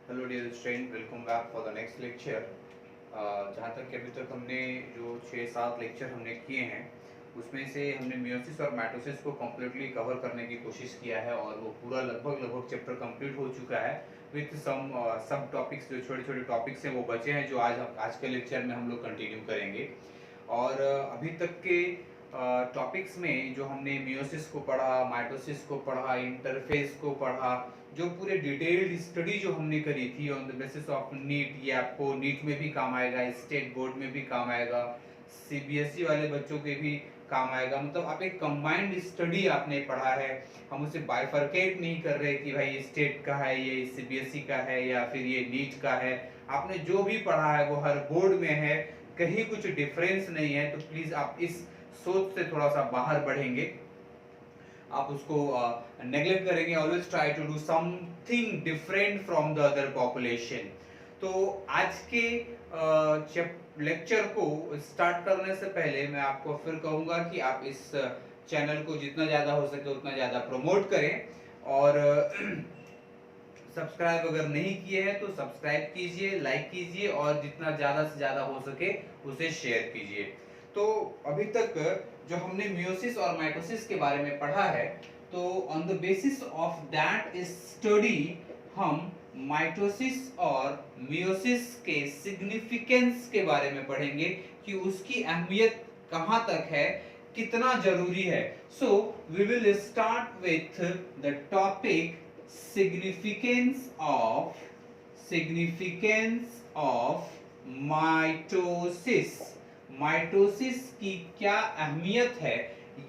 Hello dear student, welcome back for the next lecture. जहाँ तक कि अभी तक हमने जो 6-7 लेक्चर हमने किए हैं उसमें से हमने मियोसिस और माइटोसिस को कम्प्लीटली कवर करने की कोशिश किया है और वो पूरा लगभग चैप्टर कंप्लीट हो चुका है विथ सम सब टॉपिक्स। जो छोटे छोटे टॉपिक्स हैं वो बचे हैं जो आज के लेक्चर में हम लोग कंटिन्यू करेंगे। और अभी तक के टॉपिक्स में जो हमने मियोसिस को पढ़ा, माइटोसिस को पढ़ा, इंटरफेस को पढ़ा, जो पूरे डिटेल्ड स्टडी जो हमने करी थी on the basis of NEET, ये आपको नीट में भी काम आएगा, स्टेट बोर्ड में भी काम आएगा, सीबीएसई वाले बच्चों के भी काम आएगा। मतलब आप एक कंबाइंड स्टडी आपने पढ़ा है। हम उसे बाइफरकेट नहीं कर रहे कि भाई ये स्टेट का है, ये सीबीएसई का है या फिर ये नीट का है। आपने जो भी पढ़ा है वो हर बोर्ड में है, कहीं कुछ डिफरेंस नहीं है। तो प्लीज आप इस सोच से थोड़ा सा बाहर बढ़ेंगे, आप उसको नेग्लेक्ट करेंगे। Always try to do something different from the other population. तो आज के लेक्चर को स्टार्ट करने से पहले मैं आपको फिर कहूंगा कि आप इस चैनल को जितना ज़्यादा हो सके उतना ज़्यादा प्रमोट करें और सब्सक्राइब अगर नहीं किए हैं तो सब्सक्राइब कीजिए, लाइक कीजिए और जितना ज़्यादा से ज़्यादा हो सके उसे शेयर कीजिए। तो अभी तक जो हमने मियोसिस और माइटोसिस के बारे में पढ़ा है, तो on the basis of that study हम माइटोसिस और मियोसिस के सिग्निफिकेंस के बारे में पढ़ेंगे कि उसकी अहमियत कहाँ तक है, कितना जरूरी है। So we will start with the topic significance of mitosis. Mitosis की क्या अहमियत है,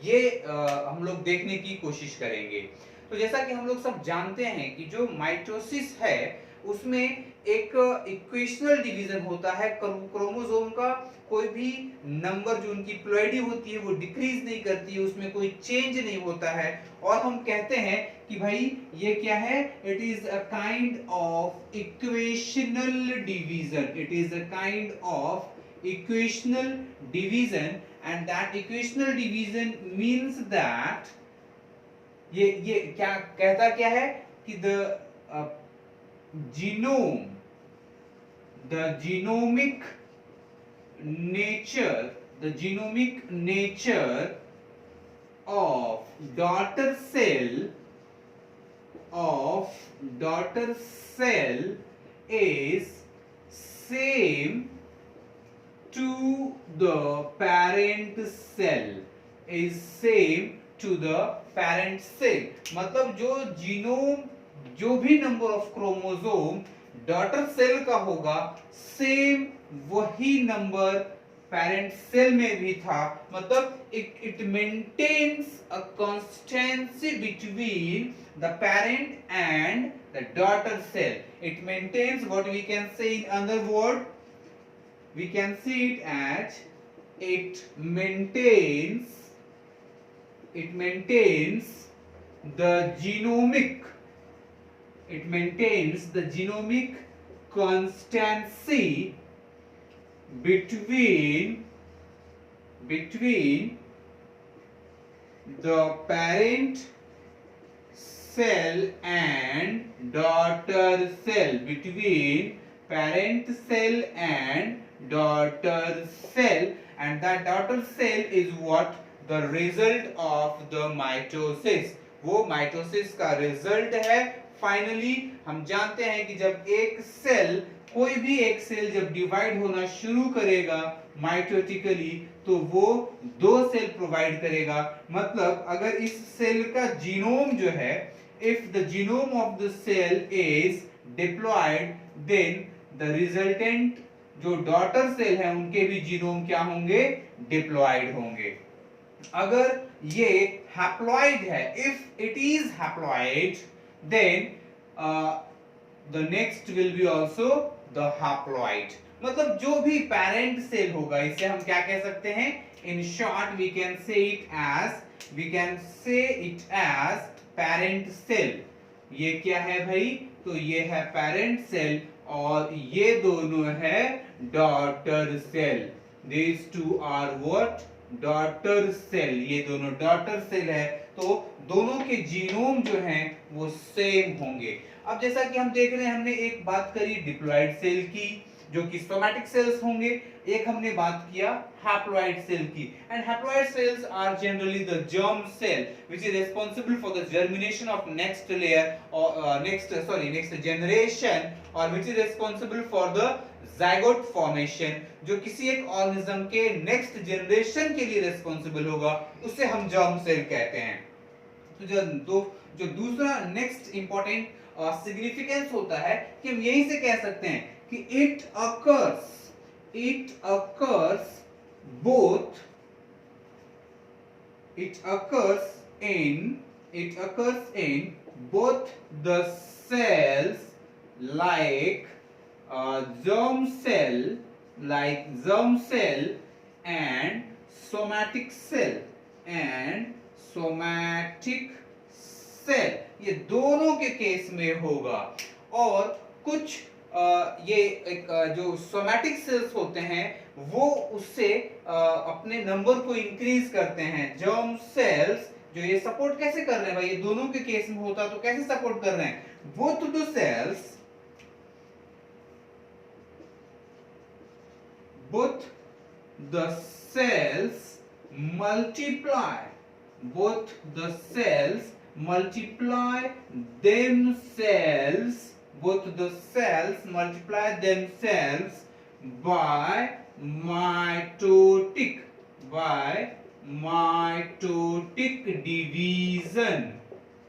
ये हम लोग देखने की कोशिश करेंगे। तो जैसा कि हम लोग सब जानते हैं कि जो माइटोसिस है उसमें एक इक्वेशनल डिवीजन होता है। क्रोमोसोम का कोई भी नंबर जो उनकी प्लॉइडी होती है वो डिक्रीज नहीं करती है, उसमें कोई चेंज नहीं होता है। और हम कहते हैं कि भाई ये क्या है, it is a kind of equational division. It is a kind of equational division and that equational division means that ये क्या कहता क्या है कि genome the genomic nature the genomic nature of daughter cell is same to the parent cell is same to the parent cell। मतलब जो genome, जो भी number of chromosome daughter cell का होगा, सेम वही नंबर पेरेंट सेल में भी था। मतलब it maintains a constancy between the parent and the daughter cell. It maintains what we can say in other word, we can see it as it maintains the genomic constancy between the parent cell and daughter cell, between parent cell and daughter cell, and that daughter cell is what the result of the mitosis। वो mitosis का result है। Finally हम जानते हैं कि जब एक cell, कोई भी एक सेल जब डिवाइड होना शुरू करेगा माइटोटिकली तो वो दो सेल प्रोवाइड करेगा। मतलब अगर इस सेल का जीनोम जो है, if the genome of the cell is diploid, then the resultant जो डॉटर सेल है उनके भी जीनोम क्या होंगे, डिप्लॉइड होंगे। अगर ये हैप्लॉइड है, if it is haploid, then the next will be also the haploid. मतलब जो भी पेरेंट सेल होगा इसे हम क्या कह सकते हैं, in short we can say it as parent cell. ये क्या है भाई, तो ये है पेरेंट सेल और ये दोनों है daughter cell. These two are what? Daughter cell, ये दोनों डॉटर सेल है, तो दोनों के जीनोम जो हैं वो सेम होंगे। अब जैसा कि हम देख रहे हैं, हमने एक बात करी डिप्लॉइड सेल की जो कि सोमैटिक सेल्स होंगे, एक हमने बात किया हैप्लॉइड सेल की। And haploid cells are generally the germ cell which is responsible for the germination of next layer or next generation, or which is responsible for the zygote formation, जो किसी एक organism के next generation के लिए responsible होगा, उसे हम germ cell कहते हैं। तो जो दूसरा नेक्स्ट इंपॉर्टेंट सिग्निफिकेंस होता है कि हम यहीं से कह सकते हैं कि it occurs both it occurs in both the cells like germ cell and somatic cell, ये दोनों के केस में होगा। और कुछ ये एक जो सोमैटिक सेल्स होते हैं वो उससे अपने नंबर को इंक्रीज करते हैं। जर्म सेल्स जो ये सपोर्ट कैसे कर रहे हैं भाई, ये दोनों के केस में होता तो कैसे सपोर्ट कर रहे हैं, both the cells multiply themselves by mitotic division,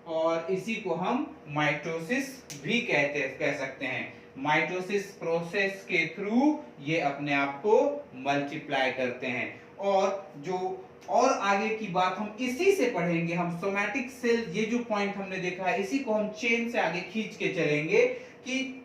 और इसी को हम माइटोसिस भी कह सकते हैं। माइटोसिस प्रोसेस के थ्रू ये अपने आप को मल्टीप्लाई करते हैं। और जो और आगे की बात हम इसी से पढ़ेंगे, हम सोमैटिक सेल, ये जो पॉइंट हमने देखा है इसी को हम चेन से आगे खींच के चलेंगे कि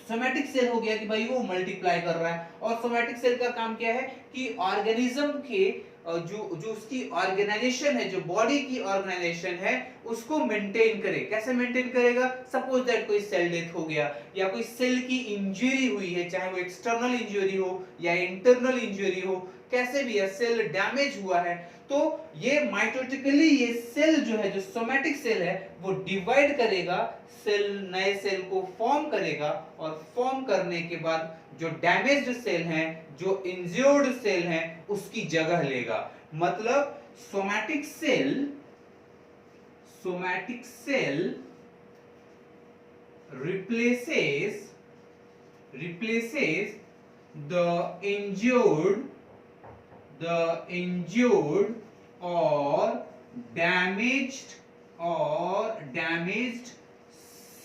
सोमैटिक सेल हो गया कि भाई वो मल्टीप्लाई कर रहा है। और सोमैटिक सेल का काम क्या है कि ऑर्गेनिज्म के जो उसकी ऑर्गेनाइजेशन है, जो बॉडी की ऑर्गेनाइजेशन है, उसको मेंटेन करे। कैसे मेंटेन करेगा, सपोज दैट कोई सेल डेथ हो गया या कोई सेल की इंजरी हुई है, चाहे वो एक्सटर्नल इंजरी हो या इंटरनल इंजरी हो, कैसे भी है, सेल डैमेज हुआ है, तो ये माइटोटिकली ये सेल जो है, जो सोमैटिक सेल है, वो डिवाइड करेगा, सेल नए सेल को फॉर्म करेगा, और फॉर्म करने के बाद जो डैमेज्ड सेल हैं, जो इंज्योर्ड सेल हैं, उसकी जगह लेगा। मतलब somatic cell replaces the injured or damaged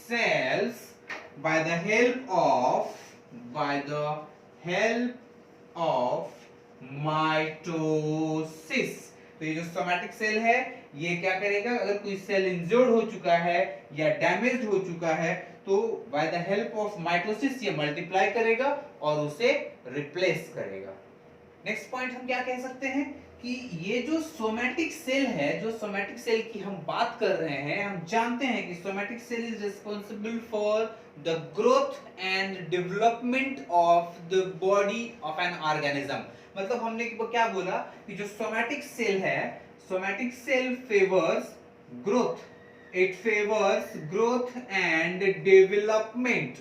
cells by the help of mitosis. तो ये जो सोमैटिक सेल है ये क्या करेगा, अगर कोई सेल इंजर्ड हो चुका है या डैमेज्ड हो चुका है तो by the help of mitosis ये मल्टीप्लाई करेगा और उसे रिप्लेस करेगा। नेक्स्ट पॉइंट हम क्या कह सकते हैं कि ये जो सोमैटिक सेल है, जो सोमैटिक सेल की हम बात कर रहे हैं, हम जानते हैं कि somatic cell is responsible for the growth and development of the body of an organism. मतलब हमने क्या बोला कि जो सोमैटिक सेल है, somatic cell favours growth, it favours growth and development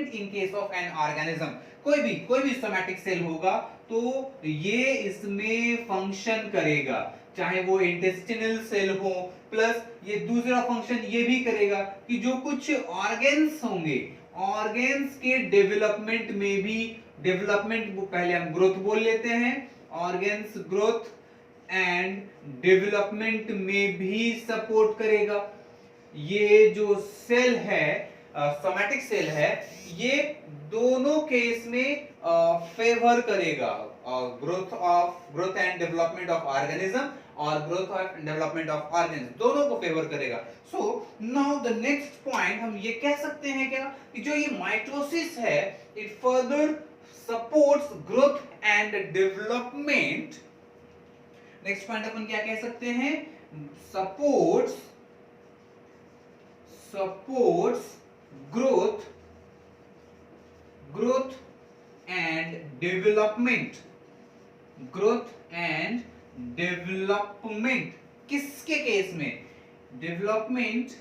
in case of an organism. कोई भी somatic cell होगा तो ये इसमें फंक्शन करेगा, चाहे वो इंटेस्टिनल सेल हो, प्लस ये दूसरा फंक्शन ये भी करेगा कि जो कुछ ऑर्गेन्स होंगे, ऑर्गेन्स के डेवलपमेंट में भी, डेवलपमेंट पहले हम ग्रोथ बोल लेते हैं, ऑर्गेन्स ग्रोथ एंड डेवलपमेंट में भी सपोर्ट करेगा। ये जो सेल है, सोमैटिक सेल है, ये दोनों केस में फेवर करेगा, growth and development of organism और growth and development of organs, दोनों को फेवर करेगा। So now the next point हम ये कह सकते हैं क्या कि जो ये माइटोसिस है, it further supports growth and development. Next point अपन क्या कह सकते हैं, supports growth and development growth and development, किसके केस में? Development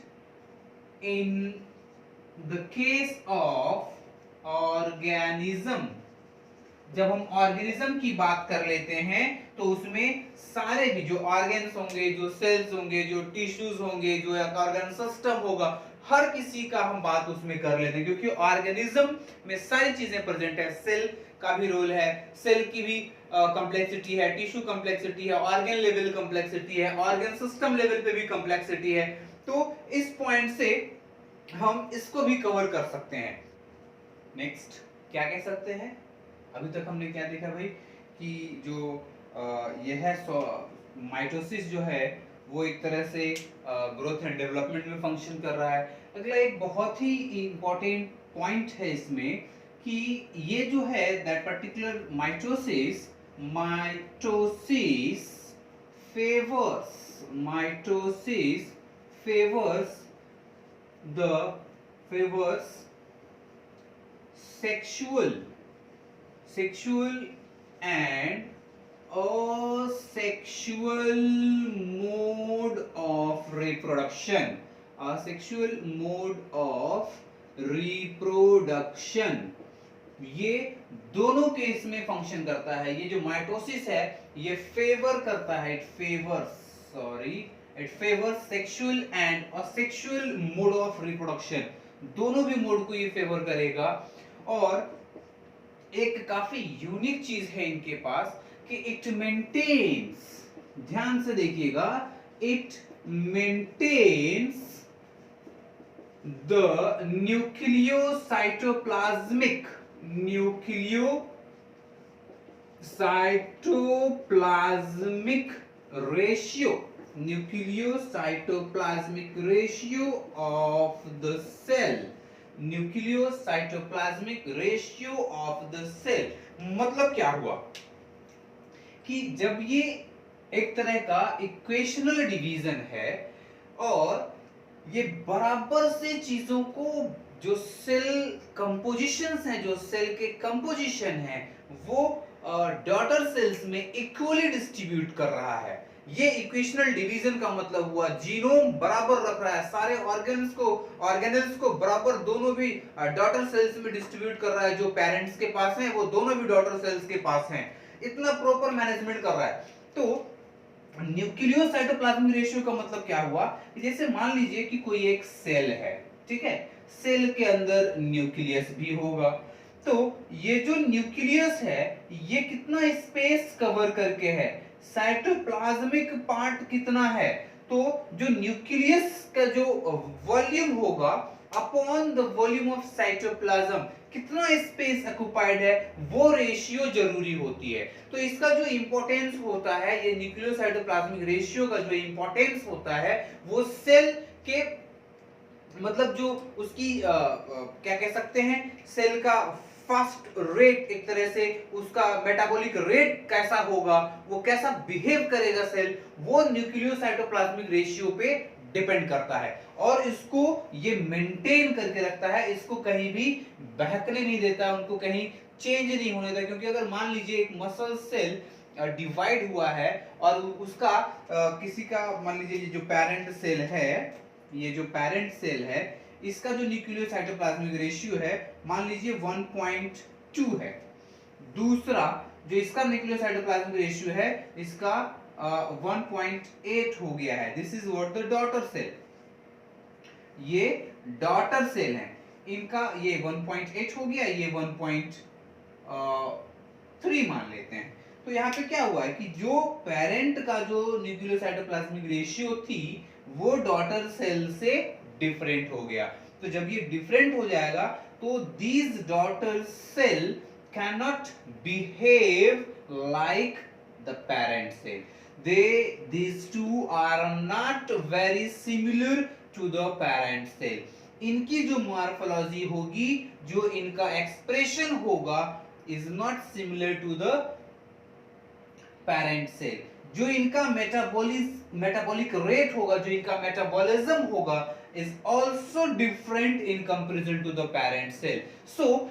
in the case of organism. जब हम ऑर्गेनिज्म की बात कर लेते हैं तो उसमें सारे भी जो ऑर्गेन्स होंगे, जो सेल्स होंगे, जो टिश्यूज होंगे, जो ऑर्गन सिस्टम होगा, हर किसी का हम बात उसमें कर लेते हैं, क्योंकि ऑर्गेनिज्म में सारी चीजें प्रेजेंट है। सेल का भी रोल है, सेल की भी कॉम्प्लेक्सिटी है, टिश्यू कॉम्प्लेक्सिटी है, ऑर्गन लेवल कॉम्प्लेक्सिटी है, ऑर्गन सिस्टम लेवल पे भी कॉम्प्लेक्सिटी है। तो इस पॉइंट से हम इसको भी कवर कर सकते हैं। नेक्स्ट क्या कह सकते हैं? अभी तक हमने क्या देखा भाई कि जो यह माइटोसिस जो है वो एक तरह से ग्रोथ एंड डेवलपमेंट में फंक्शन कर रहा है। अगला एक बहुत ही इंपॉर्टेंट पॉइंट है इसमें कि ये जो है that particular mitosis favours sexual and asexual mode of reproduction, asexual mode of reproduction, ये दोनों केस में फंक्शन करता है। ये जो माइटोसिस है ये फेवर करता है, it favours sexual and asexual mode of reproduction, दोनों भी मोड को ये फेवर करेगा। और एक काफी यूनिक चीज है इनके पास कि इट मेंटेन्स, ध्यान से देखिएगा, it maintains the nucleocytoplasmic ratio of the cell, nucleocytoplasmic ratio of the cell. मतलब क्या हुआ कि जब ये एक तरह का इक्वेशनल डिवीजन है और ये बराबर से चीजों को, जो सेल कंपोजिशंस हैं, जो सेल के कंपोजिशन है वो डॉटर सेल्स में इक्वली डिस्ट्रीब्यूट कर रहा है। ये इक्वेशनल डिवीजन का मतलब हुआ जीनोम बराबर रख रहा है, सारे ऑर्गेनल्स को बराबर दोनों भी डॉटर सेल्स में डिस्ट्रीब्यूट कर रहा है। जो पेरेंट्स के पास हैं वो दोनों भी डॉटर सेल्स के पास हैं, इतना प्रॉपर मैनेजमेंट कर रहा है। तो न्यूक्लियोसाइटोप्लाज्मिक रेशियो का मतलब क्या हुआ? जैसे मान लीजिए कि कोई एक सेल है, ठीक है, सेल के अंदर न्यूक्लियस भी होगा, तो ये जो न्यूक्लियस है ये कितना स्पेस कवर करके है, साइटोप्लाज्मिक पार्ट कितना है, तो जो न्यूक्लियस का जो वॉल्यूम होगा upon the volume of cytoplasm, कितना स्पेस ऑक्युपाइड है, वो रेशियो जरूरी होती है। तो इसका जो इंपॉर्टेंस होता है, ये न्यूक्लियोसाइटोप्लाज्मिक रेशियो का जो इंपॉर्टेंस होता है वो सेल के मतलब जो उसकी क्या कह सकते हैं, सेल का फास्ट रेट, एक तरह से उसका मेटाबॉलिक रेट कैसा होगा, वो कैसा बिहेव करेगा सेल, वो न्यूक्लियोसाइटोप्लाज्मिक रेशियो पे डिपेंड करता है। और इसको ये मेंटेन करके रखता है, इसको कहीं भी बहकने नहीं देता, उनको कहीं चेंज नहीं होने देता। क्योंकि अगर मान लीजिए एक मसल सेल डिवाइड हुआ है और उसका किसी का मान लीजिए ये जो पेरेंट सेल है, ये जो पेरेंट सेल है इसका जो न्यूक्लियोसाइटोप्लाज्मिक रेशियो है मान लीजिए 1.2 है, दूसरा जो इसका न्यूक्लियोसाइटोप्लाज्मिक रेशियो है इसका 1.8 हो गया है। This is what the daughter cell, ये डॉटर सेल है, इनका ये 1.8 हो गया, ये 1.3 मान लेते हैं। तो यहाँ पे क्या हुआ है कि जो पेरेंट का जो न्यूक्लियोसाइटोप्लाज्मिक रेशियो थी वो डॉटर सेल से डिफरेंट हो गया। तो जब ये डिफरेंट हो जाएगा तो these daughter cell can not behave like the parent cell, these two are not very similar to the parent cell। इनकी जो मॉर्फोलॉजी होगी, जो इनका एक्सप्रेशन होगा is not similar to the parent cell। जो इनका मेटाबॉलिक रेट होगा, जो इनका मेटाबॉलिज्म होगा is also different in comparison to the parent cell। So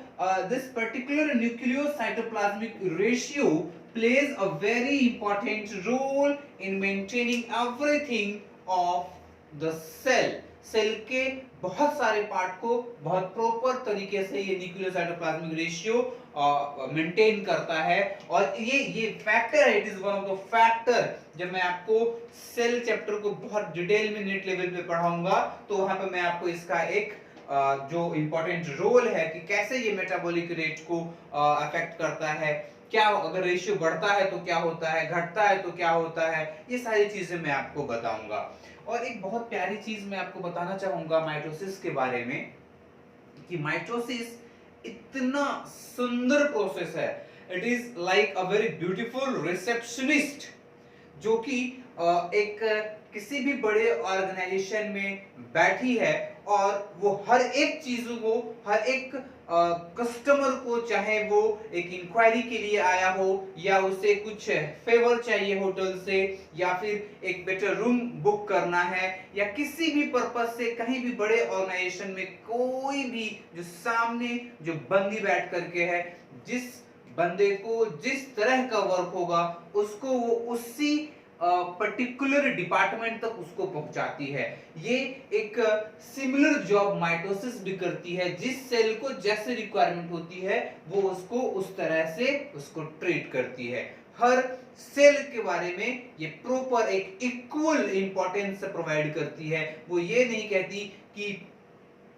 this particular nucleocytoplasmic ratio plays a very important role in maintaining everything of the cell. Cell के बहुत सारे part को बहुत प्रॉपर तरीके से ये न्यूक्लियोसाइटोप्लाज्मिक रेशियो मेंटेन करता है। और ये फैक्टर है, it is one of the factor. जब मैं आपको सेल चैप्टर को बहुत डिटेल में नेट लेवल पे पढ़ाऊंगा तो वहां पे मैं आपको इसका एक जो इंपॉर्टेंट रोल है कि कैसे ये मेटाबॉलिक रेट को अफेक्ट करता है, क्या अगर रेशियो बढ़ता है तो क्या होता है, घटता है तो क्या होता है, ये सारी चीजें मैं आपको बताऊंगा। और एक बहुत प्यारी चीज मैं आपको बताना चाहूंगा माइटोसिस के बारे में कि माइटोसिस इतना सुंदर प्रोसेस है। It is like a very beautiful receptionist जो कि एक किसी भी बड़े ऑर्गेनाइजेशन में बैठी है और वो हर एक चीज को, हर एक कस्टमर को, चाहे वो एक इंक्वायरी के लिए आया हो या उसे कुछ फेवर चाहिए होटल से या फिर एक बेटर रूम बुक करना है या किसी भी पर्पस से कहीं भी बड़े ऑर्गेनाइजेशन में कोई भी जो सामने जो बंदी बैठ करके है, जिस बंदे को जिस तरह का वर्क होगा उसको वो उसी पर्टिकुलर डिपार्टमेंट तक उसको पहुंचाती है। ये एक सिमिलर जॉब माइटोसिस भी करती है। जिस सेल को जैसे रिक्वायरमेंट होती है वो उसको उस तरह से उसको ट्रीट करती है। हर सेल के बारे में ये प्रॉपर एक इक्वल इंपॉर्टेंस प्रोवाइड करती है। वो ये नहीं कहती कि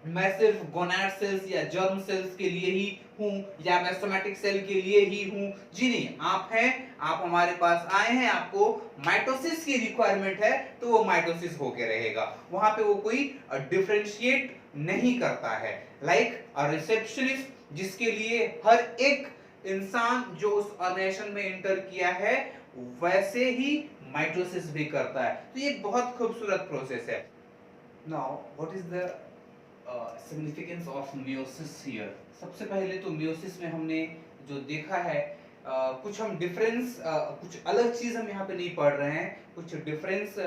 मैं सिर्फ गोनाड सेल्स या जर्म सेल्स के लिए ही हूं या मैं सोमैटिक सेल के लिए ही हूं। जी नहीं, आप हैं, आप हमारे पास आए हैं, आपको माइटोसिस की रिक्वायरमेंट है तो वो माइटोसिस होके रहेगा। वहां पे वो कोई डिफरेंशिएट नहीं करता है। लाइक अ रिसेप्शनिस्ट जिसके लिए हर एक इंसान जो उस ऑर्गेनाइजेशन में एंटर किया है वैसे ही माइटोसिस भी करता है। तो ये बहुत खूबसूरत प्रोसेस है। Now what is the significance of meiosis here. सबसे पहले तो मियोसिस में हमने जो देखा है कुछ हम डिफरेंस कुछ अलग चीज हम यहाँ पे नहीं पढ़ रहे हैं, कुछ डिफरेंस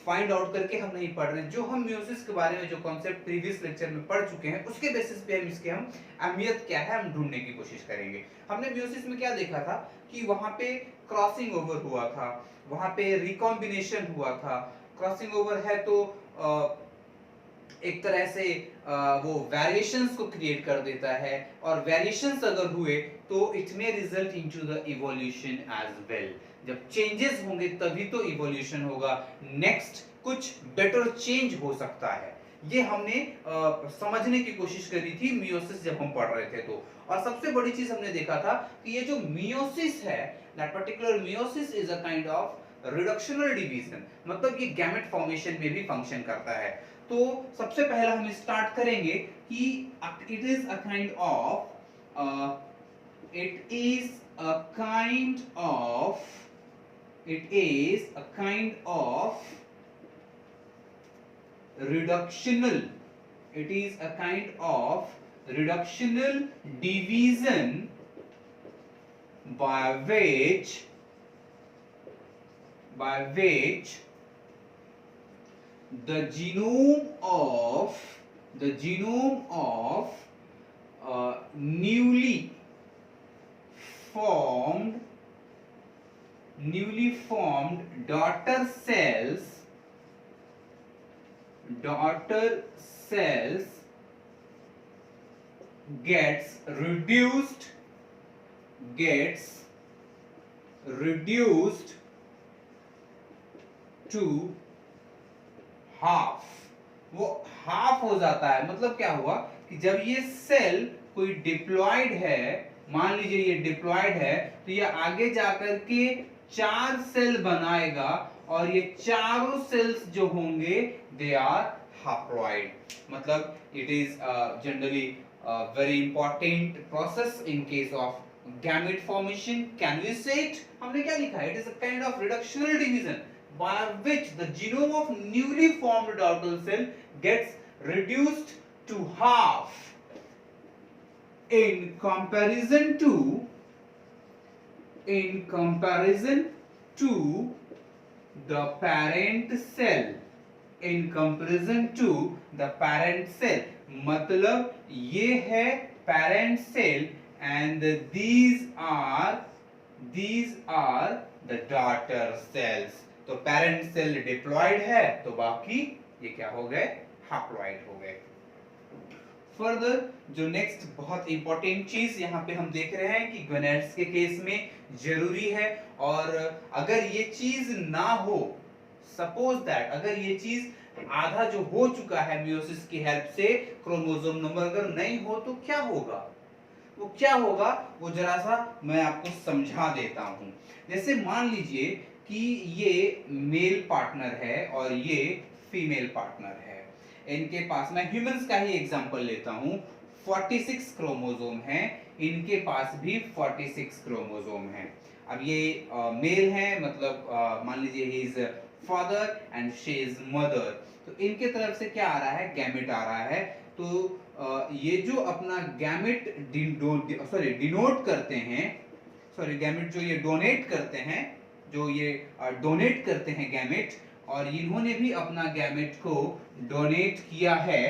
फाइंड आउट करके हम नहीं पढ़ रहे हैं। जो हम मियोसिस के बारे में जो कॉन्सेप्ट प्रीवियस लेक्चर में पढ़ चुके हैं उसके बेसिस पे हम इसके हम अहमियत क्या है हम ढूंढने की कोशिश करेंगे। हमने मियोसिस में क्या देखा था कि वहां पे क्रॉसिंग ओवर हुआ था, वहां पे रिकॉम्बिनेशन हुआ था। क्रॉसिंग ओवर है तो एक तरह से वो वेरिएशंस को क्रिएट कर देता है और वेरिएशंस अगर हुए तो it may result into the evolution as well. जब चेंजेस होंगे तभी तो इवोल्यूशन होगा, नेक्स्ट कुछ बेटर चेंज हो सकता है। ये हमने समझने की कोशिश करी थी मियोसिस जब हम पढ़ रहे थे तो। और सबसे बड़ी चीज हमने देखा था कि ये जो मियोसिस है, that particular meiosis is a kind of reductional division, मतलब ये गैमेट फॉर्मेशन में भी फंक्शन करता है। तो सबसे पहला हम स्टार्ट करेंगे कि it is a kind of it is a kind of it is a kind of reductional it is a kind of reductional division by which the genome of newly formed daughter cells gets reduced to half. वो half हो जाता है। मतलब क्या हुआ कि जब ये सेल कोई डिप्लॉयड है, मान लीजिए ये डिप्लॉयड है, तो ये आगे जाकर के 4 सेल बनाएगा और ये चारों सेल्स जो होंगे दे आर हैप्लॉयड। मतलब it is generally very important process in case of gamete formation. Can we say it, हमने क्या लिखा है, it is a kind of reductional division by which the genome of newly formed daughter cell gets reduced to half in comparison to the parent cell, in comparison to the parent cell। मतलब ये है parent cell and these are the daughter cells. तो parent cell diploid है, तो बाकी ये क्या हो गए, हैप्लॉयड हो गए। फर्दर जो नेक्स्ट बहुत इंपॉर्टेंट चीज यहाँ पे हम देख रहे हैं कि गोनेड्स के केस में जरूरी है, और अगर ये चीज ना हो, सपोज दैट अगर ये चीज आधा जो हो चुका है मियोसिस की हेल्प से, क्रोमोसोम नंबर अगर नहीं हो तो क्या होगा, वो क्या होगा वो जरा सा मैं आपको समझा देता हूं। जैसे मान लीजिए कि ये मेल पार्टनर है और ये फीमेल पार्टनर है, इनके पास, मैं ह्यूमंस का ही एग्जांपल लेता हूं, 46 क्रोमोसोम हैं, इनके पास भी 46 क्रोमोसोम हैं। अब ये मेल है, मतलब मान लीजिए he is father and she is mother, तो इनके तरफ से क्या आ रहा है, गैमेट आ रहा है। तो ये जो अपना गैमेट डिनोट करते हैं, सॉरी गैमेट जो ये डोनेट करते हैं, जो ये डोनेट करते हैं गैमेट, और इन्होंने भी अपना गैमेट को डोनेट किया है,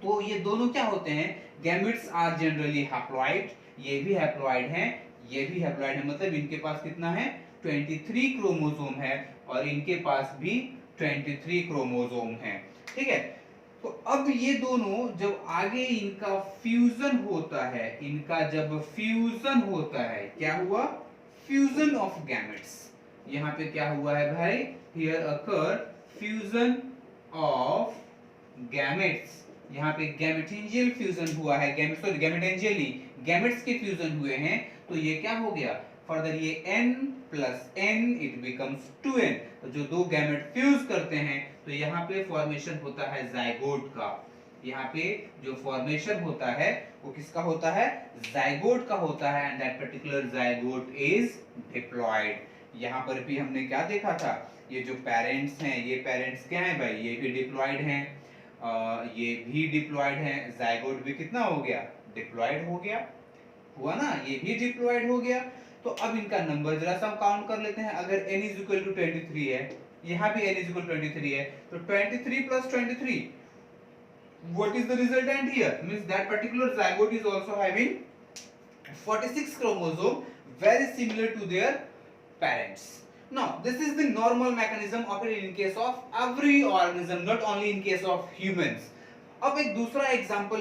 तो ये दोनों क्या होते हैं, गैमेट्स आर जनरली हैप्लॉइड, ये भी हैप्लॉइड हैं, ये भी हैप्लॉइड है, मतलब इनके पास कितना है, 23 क्रोमोसोम है, और इनके पास भी 23 क्रोमोसोम है, ठीक है। तो अब ये दोनों जब आगे इनका फ्यूजन होता है, इनका जब फ्यूजन होता है, क्या हुआ, फ्यूजन ऑफ गैमेट्स, यहाँ पे क्या हुआ है भाई, here occur fusion of gametes, यहाँ पे गैमेटेंजियल फ्यूजन हुआ है, गैमेटेंजियली गैमेट्स के फ्यूजन हुए हैं, तो ये क्या हो गया, फर्दर ये n plus n it becomes 2n, तो जो दो गैमेट फ्यूज करते हैं तो यहाँ पे फॉर्मेशन होता है जाइगोट का, यहाँ पे जो फॉर्मेशन होता है वो किसका होता है, जाइगोट का होता है, and that particular zygote is diploid. यहाँ पर भी हमने क्या देखा था, ये जो पेरेंट्स हैं, ये पेरेंट्स क्या हैं भाई, ये भी डिप्लॉयड हैं, ये भी डिप्लॉयड हैं, जाइगोट भी कितना हो गया, डिप्लॉयड हो गया, हुआ ना, ये भी डिप्लॉयड हो गया। तो अब इनका नंबर जरा सा काउंट कर लेते हैं, अगर n is equal to 23 है, यहाँ भी n is equal to 23 है, तो 23 plus 23, what is the resultant here, means that particular zygote is also having 46 chromosome, very similar to their parents. Now this is the normal mechanism operated in case of every organism, not only in case of humans. अब एक दूसरा example,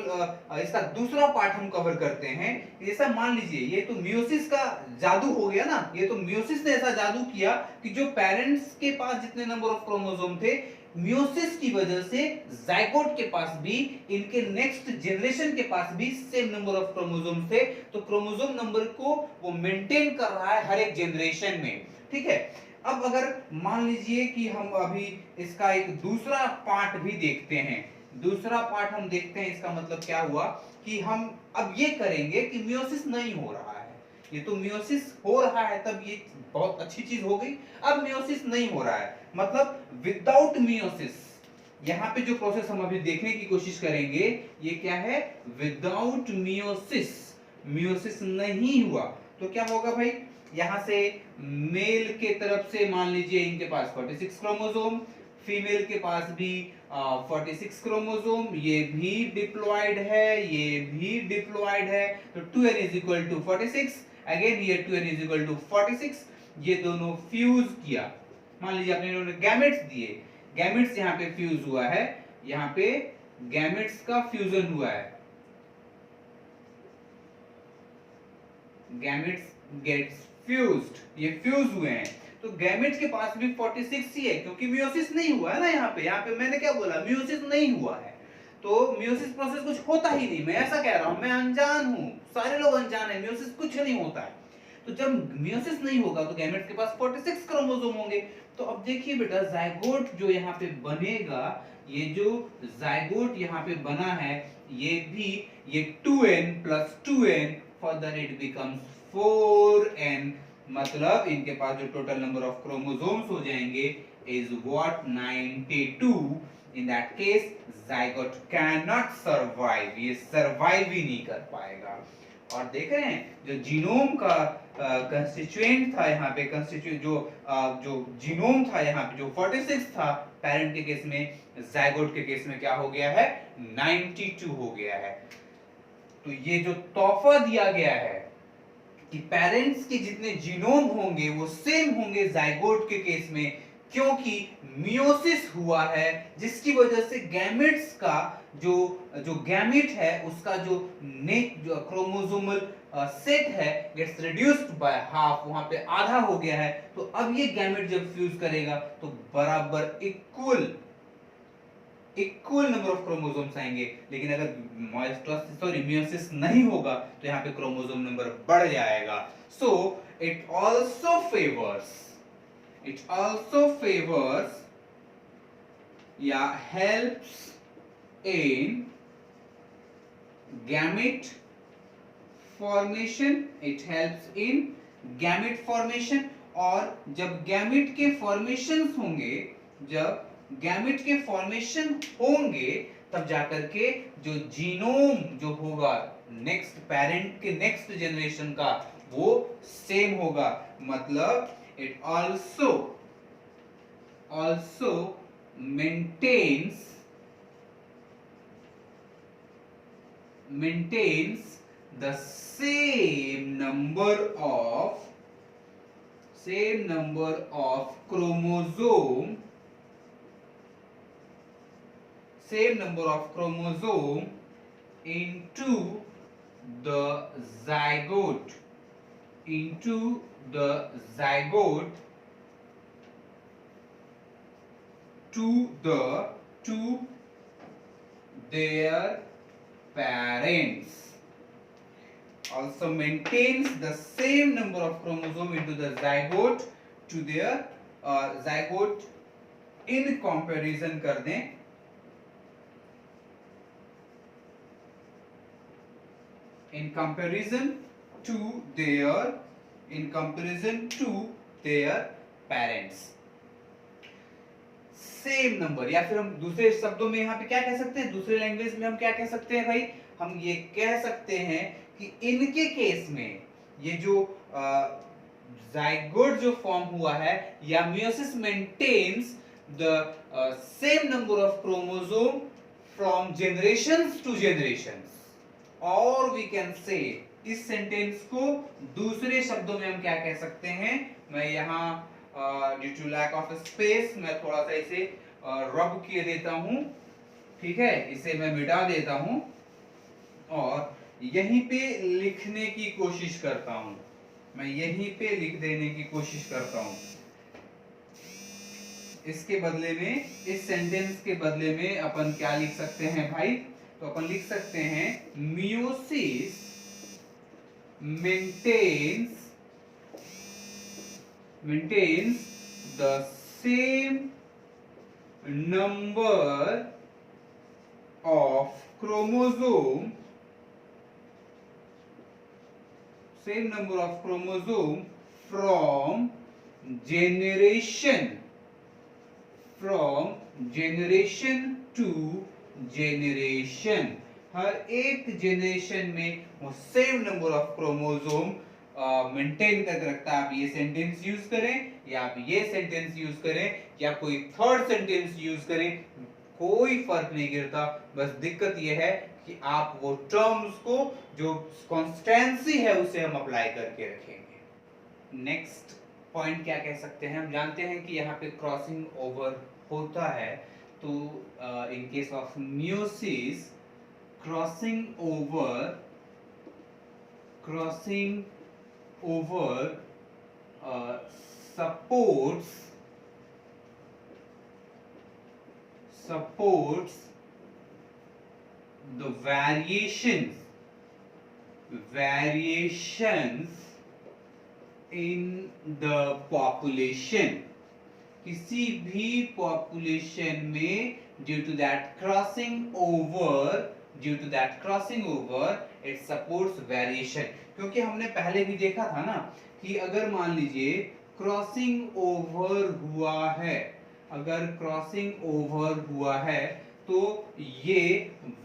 इसका दूसरा part हम cover करते हैं। जैसा मान लीजिए ये तो मियोसिस का जादू हो गया ना, ये तो मियोसिस ने ऐसा जादू किया कि जो पेरेंट्स के पास जितने नंबर ऑफ क्रोमोसोम थे, मियोसिस की वजह से जाइगोट के पास भी, इनके नेक्स्ट जनरेशन के पास भी सेम नंबर ऑफ क्रोमोसोम थे, तो क्रोमोसोम नंबर को वो मेंटेन कर रहा है हर एक जनरेशन में, ठीक है। अब अगर मान लीजिए कि हम अभी इसका एक दूसरा पार्ट भी देखते हैं, दूसरा पार्ट हम देखते हैं, इसका मतलब क्या हुआ कि हम अब ये करेंगे कि मियोसिस नहीं हो रहा है, ये तो मियोसिस हो रहा है तब ये बहुत अच्छी चीज हो गई, अब मियोसिस नहीं हो रहा है, मतलब विदाउट मियोसिस, यहाँ पे जो प्रोसेस हम अभी देखने की कोशिश करेंगे ये क्या है, विदाउट मियोसिस, मियोसिस नहीं हुआ तो क्या होगा भाई, यहाँ से मेल के तरफ से मान लीजिए इनके पास 46 क्रोमोसोम, फीमेल के पास भी 46 क्रोमोसोम, ये भी डिप्लॉयड है, ये भी डिप्लॉयड है, तो 2n is equal to 46, again ये 2n is equal to 46, ये दोनों फ्यूज किया, मान लीजिए आपने इन्होंने गैमेट्स दिए, गैमेट्स यहाँ पे फ्यूज हुआ है, यहाँ पे गैमेट्स का फ्यूजन हुआ है, गैमेट्स गेट्स फ्यूज्ड, ये फ्यूज हुए हैं, तो गैमेट्स के पास भी 46 ही है, क्योंकि मियोसिस नहीं हुआ है ना, यहाँ पे मैंने क्या बोला, मियोसिस नहीं हुआ है, तो मियोसिस प्रोसेस कुछ होता ही नहीं, मैं ऐसा कह रहा हूं, मैं अनजान हूं, सारे लोग अनजान है, मियोसिस कुछ नहीं होता है। तो जब मियोसिस नहीं होगा तो गैमेट्स के पास 46 क्रोमोसोम होंगे, तो अब देखिए बेटा जाइगोट जो यहाँ पे बनेगा, ये जो जाइगोट यहाँ पे बना है, ये भी ये 2n plus 2n, further it becomes 4n, मतलब इनके पास जो टोटल नंबर ऑफ क्रोमोसोम्स हो जाएंगे is what, 92। In that case zygote can not survive, ये सर्वाइव ही नहीं कर पाएगा। और देख रहे हैं जो जीनोम का कंस्टिट्यूएंट था यहाँ पे, कंस्टिट्यूएंट जो जीनोम था यहाँ पे जो 46 था पेरेंट के केस में, जाइगोट के केस में क्या हो गया है, 92 हो गया है। तो ये जो तोहफा दिया गया है कि पेरेंट्स के जितने जीनोम होंगे वो सेम होंगे जाइगोट के केस में, क्योंकि मियोसिस हुआ है जिसकी वजह से गैमेट्स का जो जो गैमेट है उसका जो क्रोमोसोमल सेट है गेट्स रिड्यूस्ड बाय हाफ, वहां पे आधा हो गया है। तो अब ये गैमेट जब फ्यूज करेगा तो बराबर इक्वल नंबर ऑफ क्रोमोसोम्स आएंगे। लेकिन अगर मियोसिस नहीं होगा तो यहाँ पे क्रोमोसोम नंबर बढ़ जाएगा। सो इट ऑल्सो फेवर्स या helps in gamete formation, it helps in gamete formation. और जब गैमेट के फॉर्मेशंस होंगे, जब गैमेट के फॉर्मेशन होंगे तब जाकर के जो जीनोम जो होगा नेक्स्ट पेरेंट के नेक्स्ट जनरेशन का वो सेम होगा। मतलब it also maintains the same number of chromosome into the zygote to their parents. Also maintains the same number of chromosome into the zygote to their zygote in comparison कर दें, in comparison to their parents. Same number, या फिर हम दूसरे शब्दों में यहाँ पे क्या कह सकते हैं, दूसरे लैंग्वेज में हम क्या कह सकते हैं भाई, हम ये कह सकते हैं कि इनके केस में ये जो जाइगोट जो फॉर्म हुआ है या meiosis maintains the same number of chromosome from generations to generations. और वी कैन से इस सेंटेंस को दूसरे शब्दों में हम क्या कह सकते हैं, मैं यहाँ due to lack of space मैं थोड़ा सा इसे रब किए देता हूं, ठीक है, इसे मैं मिटा देता हूं और यहीं पे लिखने की कोशिश करता हूं, मैं यहीं पे लिख देने की कोशिश करता हूं। इसके बदले में, इस सेंटेंस के बदले में अपन क्या लिख सकते हैं भाई, तो अपन लिख सकते हैं meiosis maintains the same number of chromosome from generation to generation। हर एक जनरेशन में वो same number of chromosome maintain करके रखता है। आप ये सेंटेंस यूज करें या आप ये सेंटेंस यूज करें या कोई थर्ड सेंटेंस यूज करें, कोई फर्क नहीं गिरता। बस दिक्कत ये है कि आप वो टर्म्स को जो कॉन्स्टेंसी है उसे हम अप्लाई करके रखेंगे। नेक्स्ट पॉइंट क्या कह सकते हैं, हम जानते हैं कि यहाँ पे क्रॉसिंग ओवर होता है, तो इन case of meiosis crossing over supports the variations in the population। किसी भी पॉपुलेशन में due to that crossing over it supports variation. क्योंकि हमने पहले भी देखा था ना कि अगर मान लीजिए क्रॉसिंग ओवर हुआ है तो ये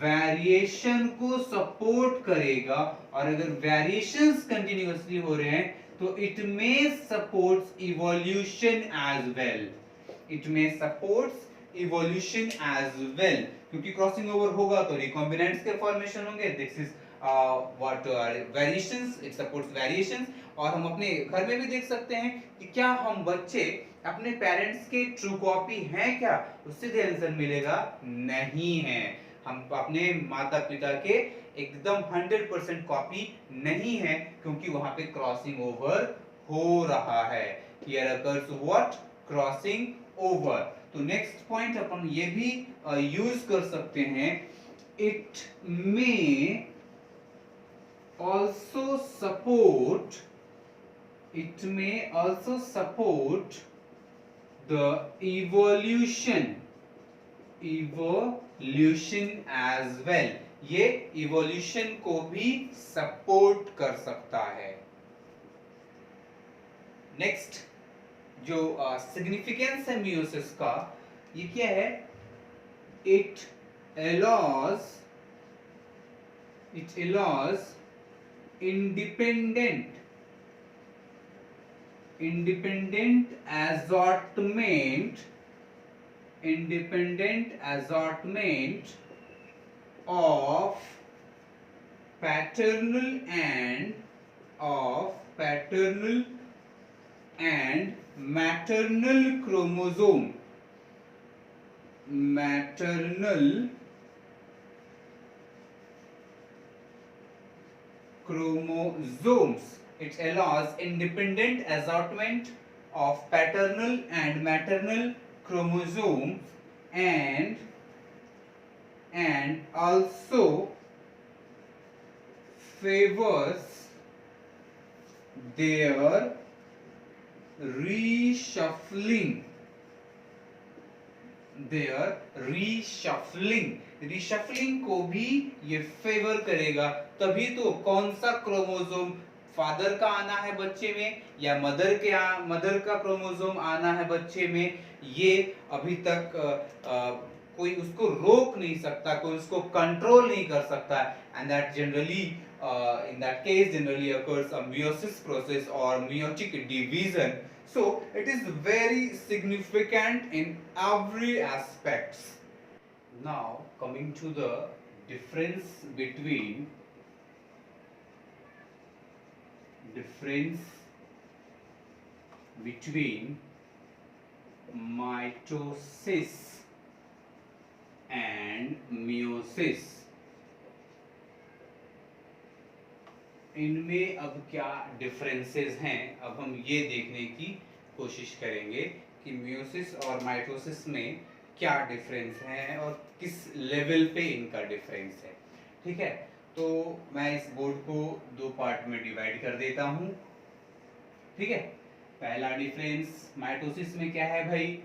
वेरिएशन को सपोर्ट करेगा, और अगर वेरिएशंस कंटिन्यूअसली हो रहे हैं तो इट में सपोर्ट्स इवोल्यूशन एज वेल। क्योंकि क्रॉसिंग ओवर होगा तो रिकॉम्बिनेंट्स के फॉर्मेशन होंगे, this is what variations, it supports variations. और हम अपने घर में भी देख सकते हैं कि क्या हम बच्चे अपने पेरेंट्स के ट्रू कॉपी हैं क्या, उससे भी आंसर मिलेगा नहीं है। हम अपने माता पिता के एकदम 100% कॉपी नहीं है, क्योंकि वहां पे क्रॉसिंग ओवर हो रहा है। Here occurs what, crossing over. तो नेक्स्ट पॉइंट अपन ये भी यूज कर सकते हैं, it may also support, it may also support the evolution as well। ये evolution को भी सपोर्ट कर सकता है। नेक्स्ट जो सिग्निफिकेंस है मियोसिस का, ये क्या है, it allows independent assortment of paternal and maternal chromosomes. It allows independent assortment of paternal and maternal chromosomes and also favors their reshuffling को भी ये फेवर करेगा। तभी तो कौन सा क्रोमोसोम फादर का आना है बच्चे में या मदर का क्रोमोसोम आना है बच्चे में, ये अभी तक कोई उसको रोक नहीं सकता, कोई उसको कंट्रोल नहीं कर सकता। And that generally in that case generally occurs a meiosis process or meiotic division. So it is very significant in every aspects. Now coming to the difference between mitosis and meiosis, इनमें अब क्या differences हैं, अब हम ये देखने की कोशिश करेंगे कि मियोसिस और माइटोसिस में क्या डिफरेंस है और किस लेवल पे इनका डिफरेंस है। ठीक है, तो मैं इस बोर्ड को दो पार्ट में डिवाइड कर देता हूं। ठीक है, पहला डिफरेंस माइटोसिस में क्या है भाई,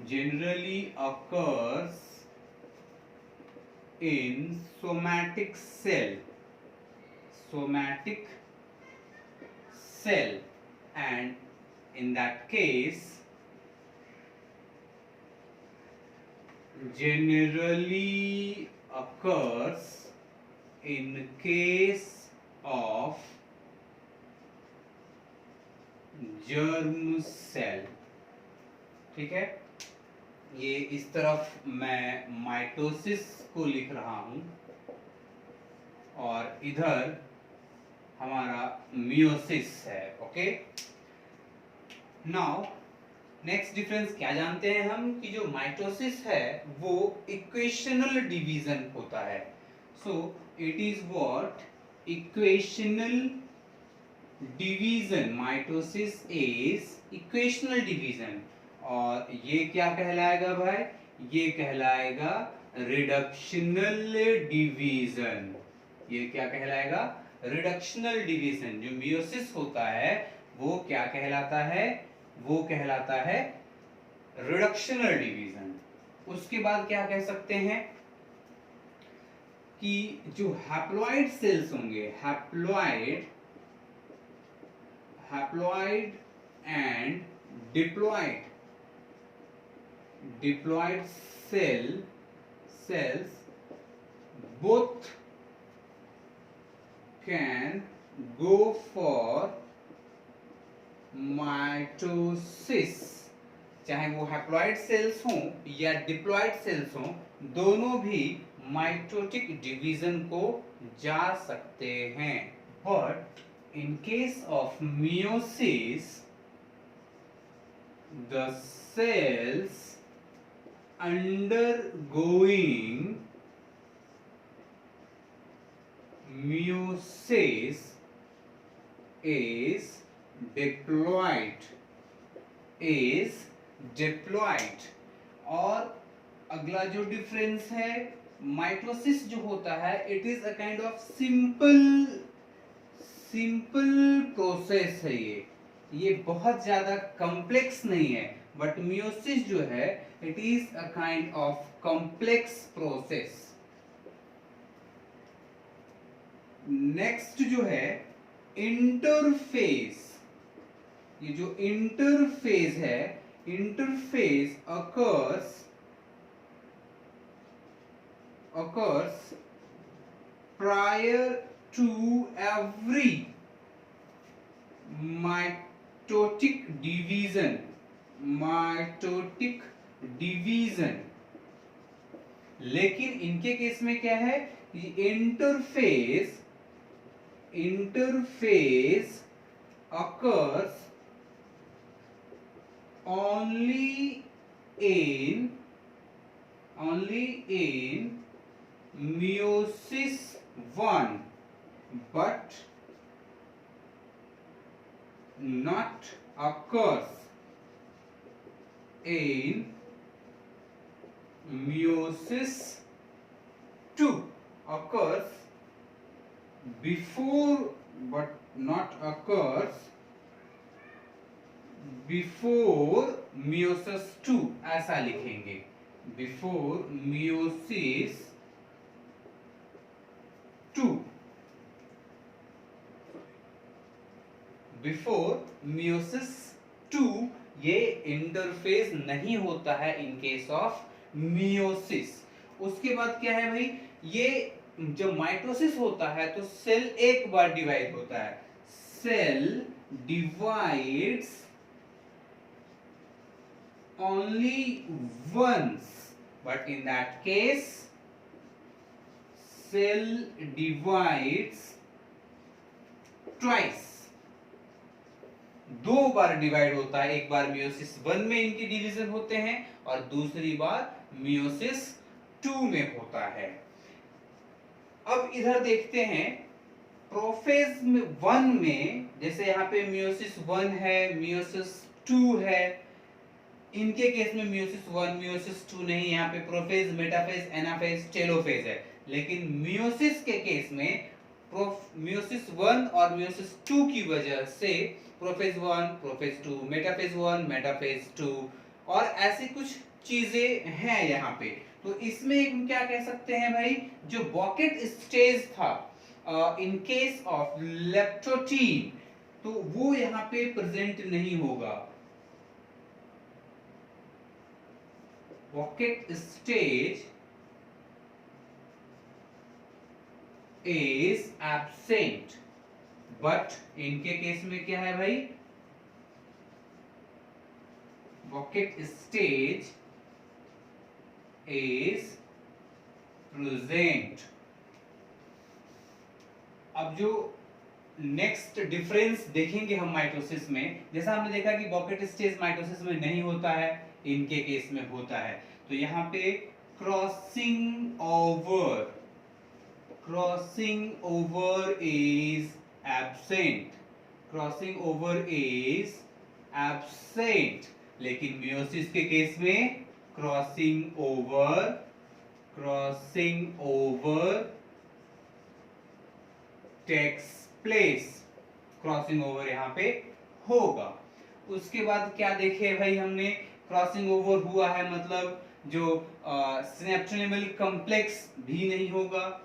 generally occurs in somatic cell and in that case generally occurs in case of germ cell। ठीक है, ये इस तरफ मैं माइटोसिस को लिख रहा हूं और इधर हमारा मियोसिस है। ओके, नाउ नेक्स्ट डिफरेंस क्या जानते हैं हम कि जो माइटोसिस है वो इक्वेशनल डिवीजन होता है। So it is what, equational division, mitosis is equational division. और ये क्या कहलाएगा भाई, ये कहलाएगा रिडक्शनल डिवीजन। ये क्या कहलाएगा, रिडक्शनल डिवीजन। जो मियोसिस होता है वो क्या कहलाता है, वो कहलाता है रिडक्शनल डिवीजन। उसके बाद क्या कह सकते हैं कि जो हैप्लॉइड सेल्स होंगे, haploid and diploid cells both can go for mitosis चाहे वो हैप्लॉइड सेल्स हों या डिप्लॉइड सेल्स हों, दोनों भी माइटोटिक डिवीजन को जा सकते हैं। But in case of meiosis the cells undergoing meiosis is diploid और अगला जो डिफरेंस है, माइटोसिस जो होता है it is a kind of simple process है। ये बहुत ज्यादा कॉम्प्लेक्स नहीं है, बट मियोसिस जो है it is a kind of complex process. Next जो है इंटरफेस। ये जो इंटरफेस है, interface occurs prior to every mitotic division। लेकिन इनके केस में क्या है, interface occurs only in meiosis 1 but not occurs in meiosis 2, occurs before but not occurs before meiosis 2, ऐसा लिखेंगे, before meiosis 2, before meiosis 2 ये इंटरफेस नहीं होता है इन केस ऑफ मियोसिस। उसके बाद क्या है भाई, ये जब माइटोसिस होता है तो सेल एक बार डिवाइड होता है, cell divides only once, but in that case cell divides twice। दो बार डिवाइड होता है, एक बार मियोसिस 1 में इनकी डिवीजन होते हैं और दूसरी बार मियोसिस 2 में होता है। अब इधर देखते हैं प्रोफेज में 1 में, जैसे यहाँ पे मियोसिस 1 है, मियोसिस 2 है, इनके केस में मियोसिस 1 मियोसिस 2 नहीं, यहाँ पे प्रोफेज, मेटाफेज, एनाफेज, टेलोफेज है। लेकिन मियोसिस के केस में मियोसिस 1 और मियोसिस 2 की वजह से प्रोफेज 1 प्रोफेज 2 मेटाफेज 1 मेटाफेज 2 और ऐसी कुछ चीजें हैं यहाँ पे। तो इसमें हम क्या कह सकते हैं भाई, जो बॉकेट स्टेज था इन केस ऑफ लेप्टोटीन, तो वो यहाँ पे प्रेजेंट नहीं होगा। Pocket stage is absent, but इनके केस में क्या है भाई, pocket stage is present। अब जो नेक्स्ट डिफरेंस देखेंगे हम माइटोसिस में, जैसा हमने देखा कि पॉकेट स्टेज माइटोसिस में नहीं होता है, इनके केस में होता है। तो यहाँ पे क्रॉसिंग ओवर इज एब्सेंट, लेकिन मियोसिस के केस में crossing over takes place, crossing over यहाँ पे होगा। उसके बाद क्या देखे भाई हमने, क्रॉसिंग ओवर हुआ है मतलब जो सिनेप्टोनेमल कॉम्प्लेक्स भी नहीं होगा,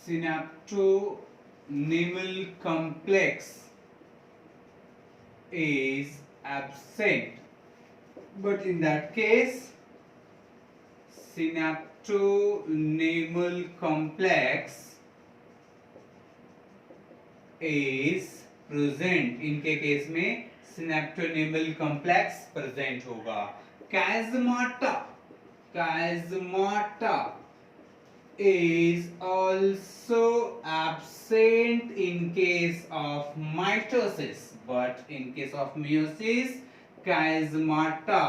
synaptonemal complex is absent, but in that case synaptonemal complex is present। इनके केस में सिनेप्टोनेमल कॉम्प्लेक्स प्रेजेंट होगा। कैज़माटा, कैज़माटा is also absent in case of mitosis, but in case of meiosis chiasmata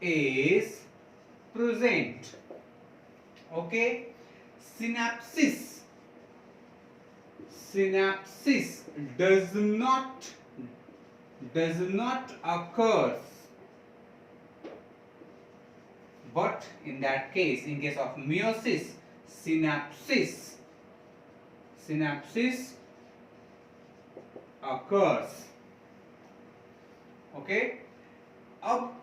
is present. Okay, synapsis does not occur, but in that case, in case of meiosis, synapsis occurs. Okay, अब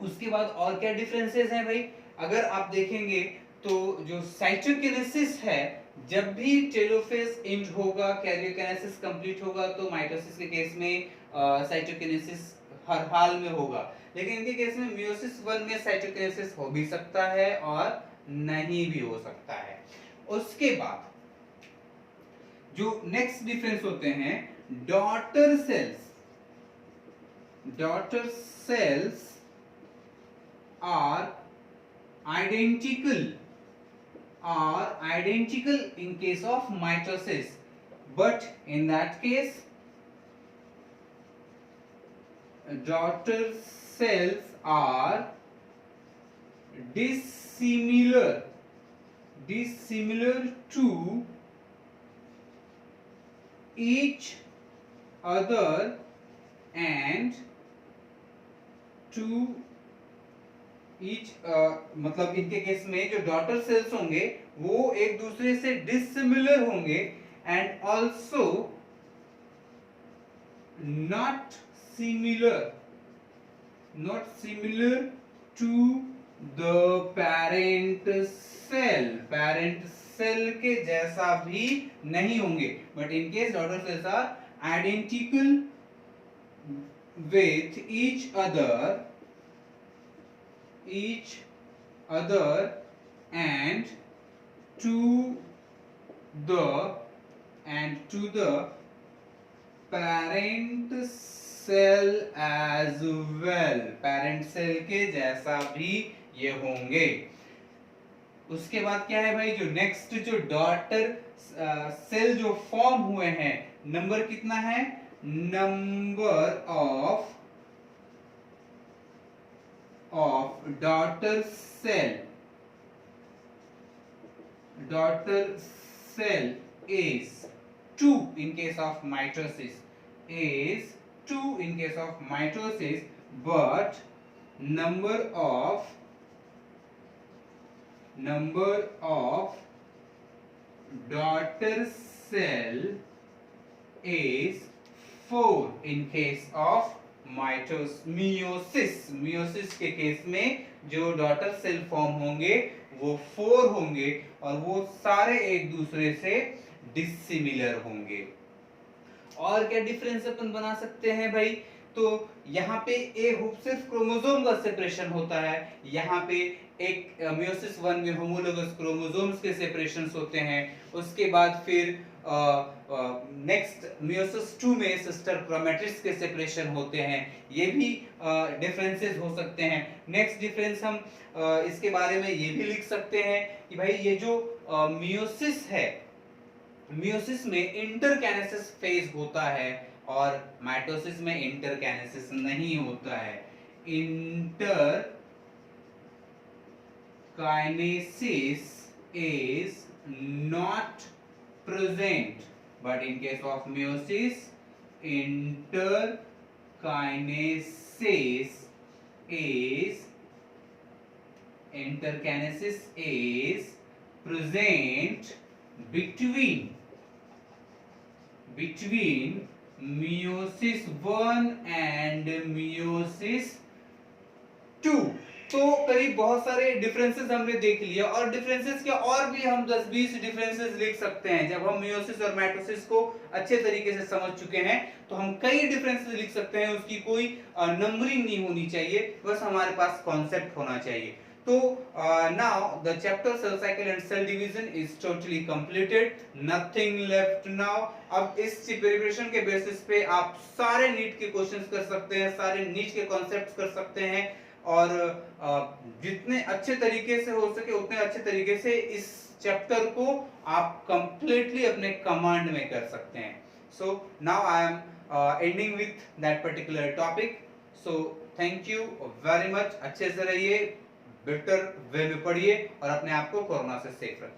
उसके बाद और क्या differences हैं भाई? अगर आप देखेंगे तो जो साइटोकिनेसिस है, जब भी टेलोफेज इंड होगा, कैरियोकिनेसिस कंप्लीट होगा, तो माइटोसिस के केस में साइटोकिनेसिस हर हाल में होगा। लेकिन इनके केस में मियोसिस 1 में साइटोकिनेसिस हो भी सकता है और नहीं भी हो सकता है। उसके बाद जो नेक्स्ट डिफरेंस होते हैं, daughter cells are identical in case of mitosis, but in that case daughter cells are dissimilar to each other and to मतलब इनके केस में जो डॉटर सेल्स होंगे वो एक दूसरे से डिसिमिलर होंगे and also not similar to the parent cell के जैसा भी नहीं होंगे, but in case daughter cells are identical with each other and to the parent cell as well, parent cell के जैसा भी ये होंगे। उसके बाद क्या है भाई, जो नेक्स्ट जो डॉटर सेल जो फॉर्म हुए हैं, नंबर कितना है? Number of daughter cell is 2 in case of mitosis, but number of daughter cell is 4 in case of meiosis के केस में जो डॉटर सेल फॉर्म होंगे वो 4 होंगे और वो सारे एक दूसरे से डिसिमिलर होंगे। और क्या डिफरेंस अपन बना सकते हैं भाई? तो यहाँ पे सिर्फ क्रोमोसोम का सेपरेशन होता है, यहाँ पे एक मियोसिस 1 में होमोलोगस क्रोमोसोम्स के सेपरेशंस होते हैं। उसके बाद फिर नेक्स्ट मियोसिस 2 में सिस्टर क्रोमैटिड्स के सेपरेशन होते हैं, ये भी डिफरेंसेस हो सकते हैं। नेक्स्ट डिफरेंस हम इसके बारे में ये भी लिख सकते हैं कि भाई ये जो मियोसिस है, मियोसिस में इंटरकैनेसिस फेज होता है और माइटोसिस में इंटरकैनेसिस नहीं होता है। Interkinesis is not present, but in case of meiosis interkinesis is present between meiosis 1 and meiosis 2। तो करीब बहुत सारे डिफरेंसेस हमने देख लिया, और डिफरेंसेस के और भी हम 10-20 डिफरेंसेस लिख सकते हैं। जब हम मियोसिस और माइटोसिस को अच्छे तरीके से समझ चुके हैं तो हम कई डिफरेंसेस लिख सकते हैं। उसकी कोई नंबरिंग नहीं होनी चाहिए, बस हमारे पास कॉन्सेप्ट होना चाहिए। तो now the chapter cell cycle and cell division is totally completed, nothing left now. अब इस प्रिपरेशन के बेसिस पे आप सारे नीट के क्वेश्चंस कर सकते हैं, सारे नीट के कॉन्सेप्ट्स कर सकते हैं, और जितने अच्छे तरीके से हो सके उतने अच्छे तरीके से इस चैप्टर को आप कंप्लीटली अपने कमांड में कर सकते हैं. So now I am ending with that particular topic. So thank you very much. अच्छे से रहिए, बेटर वे में पढ़िए और अपने आप को कोरोना से सेफ रखिए.